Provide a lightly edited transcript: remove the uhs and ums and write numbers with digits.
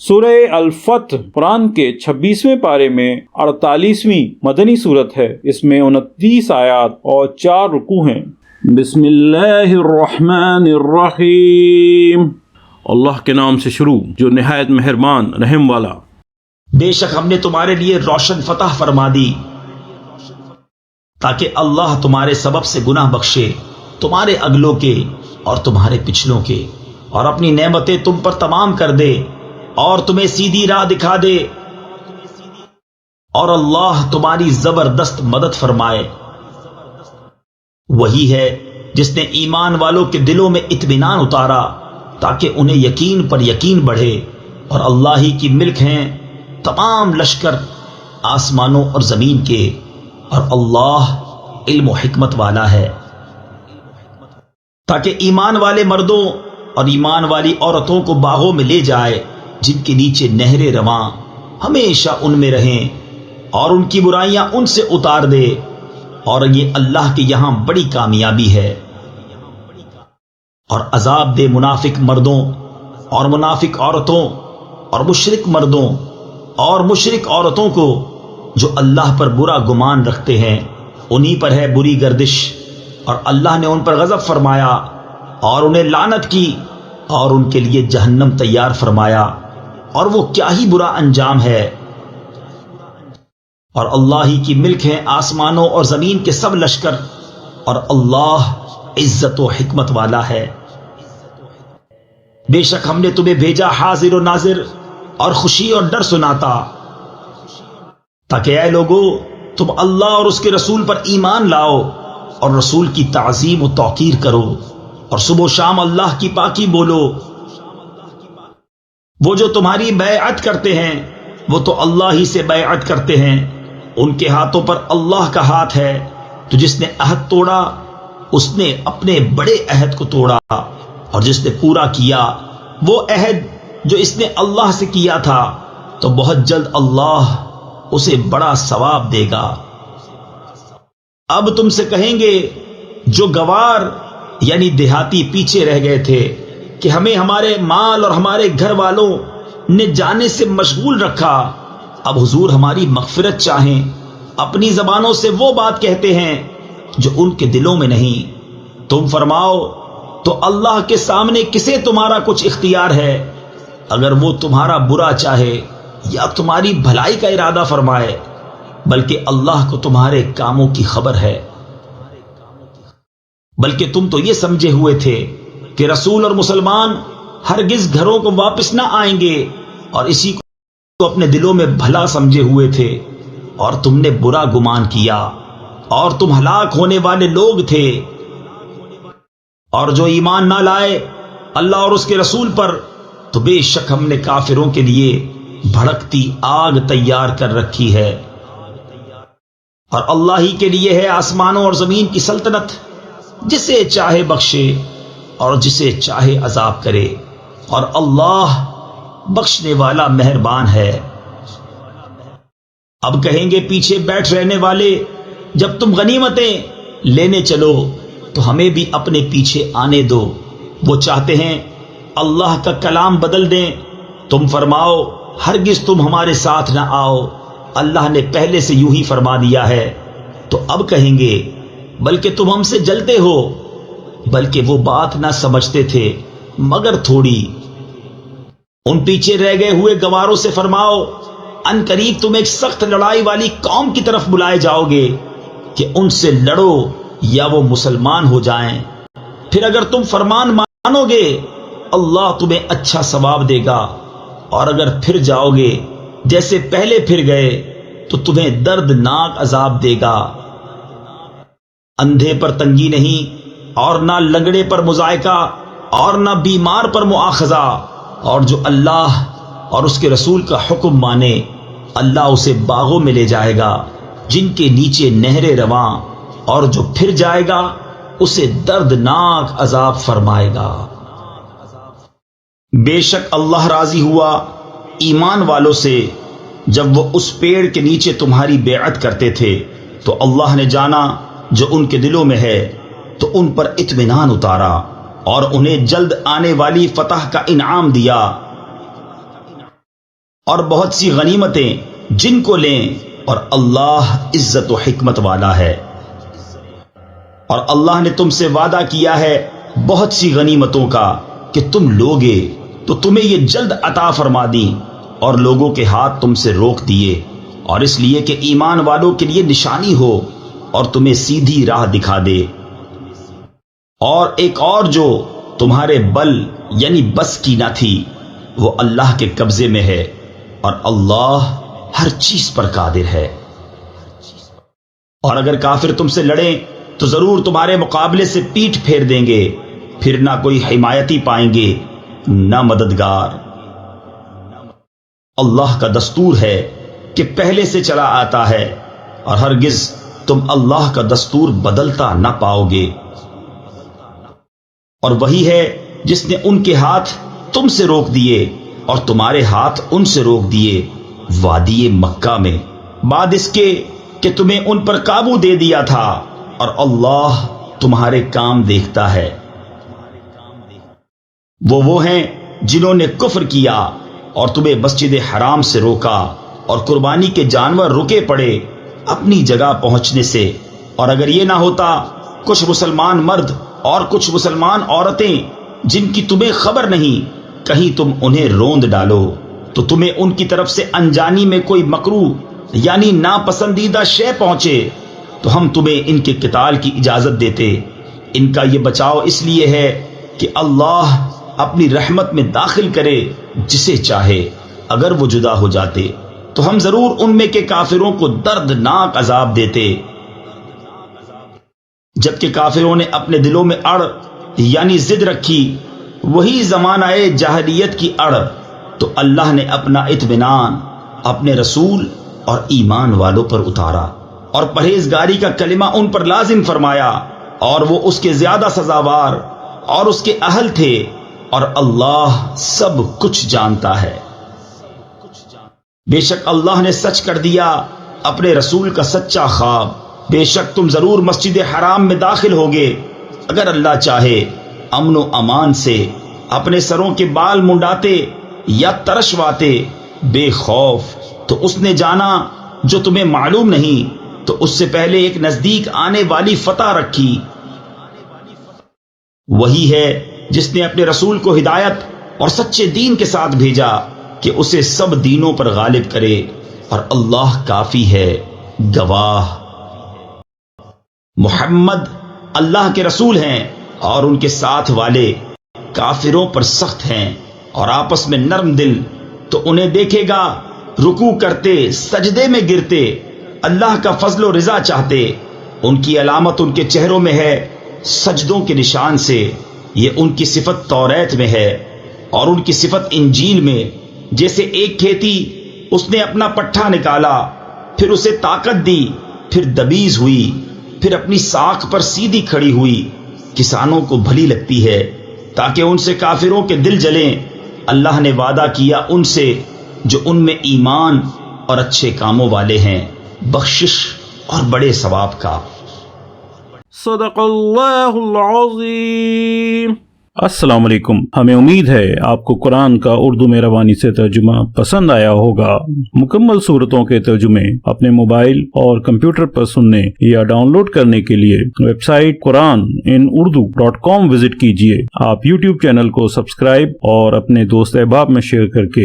سورہ الفتح قرآن کے 26ویں پارے میں 48ویں مدنی صورت ہے۔ اس میں 29 آیات اور 4 رکوع ہیں۔ بسم اللہ الرحمن الرحیم، اللہ کے نام سے شروع جو نہایت مہربان رحم والا۔ بے شک ہم نے تمہارے لیے روشن فتح فرما دی تاکہ اللہ تمہارے سبب سے گناہ بخشے، تمہارے اگلوں کے اور تمہارے پچھلوں کے، اور اپنی نعمتیں تم پر تمام کر دے اور تمہیں سیدھی راہ دکھا دے، اور اللہ تمہاری زبردست مدد فرمائے۔ وہی ہے جس نے ایمان والوں کے دلوں میں اطمینان اتارا تاکہ انہیں یقین پر یقین بڑھے، اور اللہ ہی کی ملک ہیں تمام لشکر آسمانوں اور زمین کے، اور اللہ علم و حکمت والا ہے۔ تاکہ ایمان والے مردوں اور ایمان والی عورتوں کو باغوں میں لے جائے جن کے نیچے نہریں رواں، ہمیشہ ان میں رہیں، اور ان کی برائیاں ان سے اتار دے، اور یہ اللہ کے یہاں بڑی کامیابی ہے۔ اور عذاب دے منافق مردوں اور منافق عورتوں اور مشرک مردوں اور مشرک عورتوں کو جو اللہ پر برا گمان رکھتے ہیں، انہی پر ہے بری گردش، اور اللہ نے ان پر غضب فرمایا اور انہیں لعنت کی، اور ان کے لیے جہنم تیار فرمایا، اور وہ کیا ہی برا انجام ہے۔ اور اللہ ہی کی ملک ہے آسمانوں اور زمین کے سب لشکر، اور اللہ عزت و حکمت والا ہے۔ بے شک ہم نے تمہیں بھیجا حاضر و ناظر اور خوشی اور ڈر سناتا، تاکہ اے لوگو تم اللہ اور اس کے رسول پر ایمان لاؤ اور رسول کی تعظیم و توقیر کرو، اور صبح و شام اللہ کی پاکی بولو۔ وہ جو تمہاری بیعت کرتے ہیں وہ تو اللہ ہی سے بیعت کرتے ہیں، ان کے ہاتھوں پر اللہ کا ہاتھ ہے، تو جس نے عہد توڑا اس نے اپنے بڑے عہد کو توڑا، اور جس نے پورا کیا وہ عہد جو اس نے اللہ سے کیا تھا، تو بہت جلد اللہ اسے بڑا ثواب دے گا۔ اب تم سے کہیں گے جو گوار یعنی دیہاتی پیچھے رہ گئے تھے کہ ہمیں ہمارے مال اور ہمارے گھر والوں نے جانے سے مشغول رکھا، اب حضور ہماری مغفرت چاہیں، اپنی زبانوں سے وہ بات کہتے ہیں جو ان کے دلوں میں نہیں۔ تم فرماؤ تو اللہ کے سامنے کسے تمہارا کچھ اختیار ہے، اگر وہ تمہارا برا چاہے یا تمہاری بھلائی کا ارادہ فرمائے، بلکہ اللہ کو تمہارے کاموں کی خبر ہے۔ بلکہ تم تو یہ سمجھے ہوئے تھے کہ رسول اور مسلمان ہرگز گھروں کو واپس نہ آئیں گے، اور اسی کو اپنے دلوں میں بھلا سمجھے ہوئے تھے، اور تم نے برا گمان کیا، اور تم ہلاک ہونے والے لوگ تھے۔ اور جو ایمان نہ لائے اللہ اور اس کے رسول پر، تو بے شک ہم نے کافروں کے لیے بھڑکتی آگ تیار کر رکھی ہے۔ اور اللہ ہی کے لیے ہے آسمانوں اور زمین کی سلطنت، جسے چاہے بخشے اور جسے چاہے عذاب کرے، اور اللہ بخشنے والا مہربان ہے۔ اب کہیں گے پیچھے بیٹھ رہنے والے، جب تم غنیمتیں لینے چلو تو ہمیں بھی اپنے پیچھے آنے دو، وہ چاہتے ہیں اللہ کا کلام بدل دیں۔ تم فرماؤ ہرگز تم ہمارے ساتھ نہ آؤ، اللہ نے پہلے سے یوں ہی فرما دیا ہے۔ تو اب کہیں گے بلکہ تم ہم سے جلتے ہو، بلکہ وہ بات نہ سمجھتے تھے مگر تھوڑی۔ ان پیچھے رہ گئے ہوئے گواروں سے فرماؤ ان قریب تم ایک سخت لڑائی والی قوم کی طرف بلائے جاؤ گے کہ ان سے لڑو یا وہ مسلمان ہو جائیں، پھر اگر تم فرمان مانو گے اللہ تمہیں اچھا ثواب دے گا، اور اگر پھر جاؤ گے جیسے پہلے پھر گئے تو تمہیں دردناک عذاب دے گا۔ اندھے پر تنگی نہیں، اور نہ لنگڑے پر مضائقہ، اور نہ بیمار پر مؤاخذہ، اور جو اللہ اور اس کے رسول کا حکم مانے اللہ اسے باغوں میں لے جائے گا جن کے نیچے نہریں رواں، اور جو پھر جائے گا اسے دردناک عذاب فرمائے گا۔ بے شک اللہ راضی ہوا ایمان والوں سے جب وہ اس پیڑ کے نیچے تمہاری بیعت کرتے تھے، تو اللہ نے جانا جو ان کے دلوں میں ہے، تو ان پر اطمینان اتارا اور انہیں جلد آنے والی فتح کا انعام دیا۔ اور بہت سی غنیمتیں جن کو لیں، اور اللہ عزت و حکمت والا ہے۔ اور اللہ نے تم سے وعدہ کیا ہے بہت سی غنیمتوں کا کہ تم لوگے تو تمہیں یہ جلد عطا فرما دیں، اور لوگوں کے ہاتھ تم سے روک دیے، اور اس لیے کہ ایمان والوں کے لیے نشانی ہو اور تمہیں سیدھی راہ دکھا دے۔ اور ایک اور جو تمہارے بل یعنی بس کی نہ تھی، وہ اللہ کے قبضے میں ہے، اور اللہ ہر چیز پر قادر ہے۔ اور اگر کافر تم سے لڑیں تو ضرور تمہارے مقابلے سے پیٹھ پھیر دیں گے، پھر نہ کوئی حمایتی پائیں گے نہ مددگار۔ اللہ کا دستور ہے کہ پہلے سے چلا آتا ہے، اور ہرگز تم اللہ کا دستور بدلتا نہ پاؤ گے۔ اور وہی ہے جس نے ان کے ہاتھ تم سے روک دیے اور تمہارے ہاتھ ان سے روک دیے وادی مکہ میں، بعد اس کے کہ تمہیں ان پر قابو دے دیا تھا، اور اللہ تمہارے کام دیکھتا ہے۔ وہ ہیں جنہوں نے کفر کیا اور تمہیں مسجد حرام سے روکا، اور قربانی کے جانور رکے پڑے اپنی جگہ پہنچنے سے، اور اگر یہ نہ ہوتا کچھ مسلمان مرد اور کچھ مسلمان عورتیں جن کی تمہیں خبر نہیں، کہیں تم انہیں روند ڈالو تو تمہیں ان کی طرف سے انجانی میں کوئی مکروہ یعنی ناپسندیدہ شے پہنچے تو ہم تمہیں ان کے قتال کی اجازت دیتے۔ ان کا یہ بچاؤ اس لیے ہے کہ اللہ اپنی رحمت میں داخل کرے جسے چاہے۔ اگر وہ جدا ہو جاتے تو ہم ضرور ان میں کے کافروں کو دردناک عذاب دیتے۔ جبکہ کافروں نے اپنے دلوں میں اڑ یعنی ضد رکھی، وہی زمانہ جاہلیت کی اڑ، تو اللہ نے اپنا اطمینان اپنے رسول اور ایمان والوں پر اتارا، اور پرہیزگاری کا کلمہ ان پر لازم فرمایا، اور وہ اس کے زیادہ سزاوار اور اس کے اہل تھے، اور اللہ سب کچھ جانتا ہے۔ بے شک اللہ نے سچ کر دیا اپنے رسول کا سچا خواب، بے شک تم ضرور مسجد حرام میں داخل ہوگے، اگر اللہ چاہے امن و امان سے اپنے سروں کے بال منڈاتے یا ترشواتے بے خوف، تو اس نے جانا جو تمہیں معلوم نہیں، تو اس سے پہلے ایک نزدیک آنے والی فتح رکھی۔ وہی ہے جس نے اپنے رسول کو ہدایت اور سچے دین کے ساتھ بھیجا کہ اسے سب دینوں پر غالب کرے، اور اللہ کافی ہے گواہ۔ محمد اللہ کے رسول ہیں اور ان کے ساتھ والے کافروں پر سخت ہیں اور آپس میں نرم دل، تو انہیں دیکھے گا رکوع کرتے سجدے میں گرتے، اللہ کا فضل و رضا چاہتے۔ ان کی علامت ان کے چہروں میں ہے سجدوں کے نشان سے، یہ ان کی صفت توریت میں ہے اور ان کی صفت انجیل میں۔ جیسے ایک کھیتی اس نے اپنا پٹھا نکالا، پھر اسے طاقت دی، پھر دبیز ہوئی، پھر اپنی ساکھ پر سیدھی کھڑی ہوئی، کسانوں کو بھلی لگتی ہے تاکہ ان سے کافروں کے دل جلیں۔ اللہ نے وعدہ کیا ان سے جو ان میں ایمان اور اچھے کاموں والے ہیں، بخشش اور بڑے ثواب کا۔ صدق اللہ العظیم۔ السلام علیکم، ہمیں امید ہے آپ کو قرآن کا اردو میں روانی سے ترجمہ پسند آیا ہوگا۔ مکمل صورتوں کے ترجمے اپنے موبائل اور کمپیوٹر پر سننے یا ڈاؤن لوڈ کرنے کے لیے web site quran.in urdu.com visit کیجیے۔ آپ یوٹیوب چینل کو سبسکرائب اور اپنے دوست احباب میں شیئر کر کے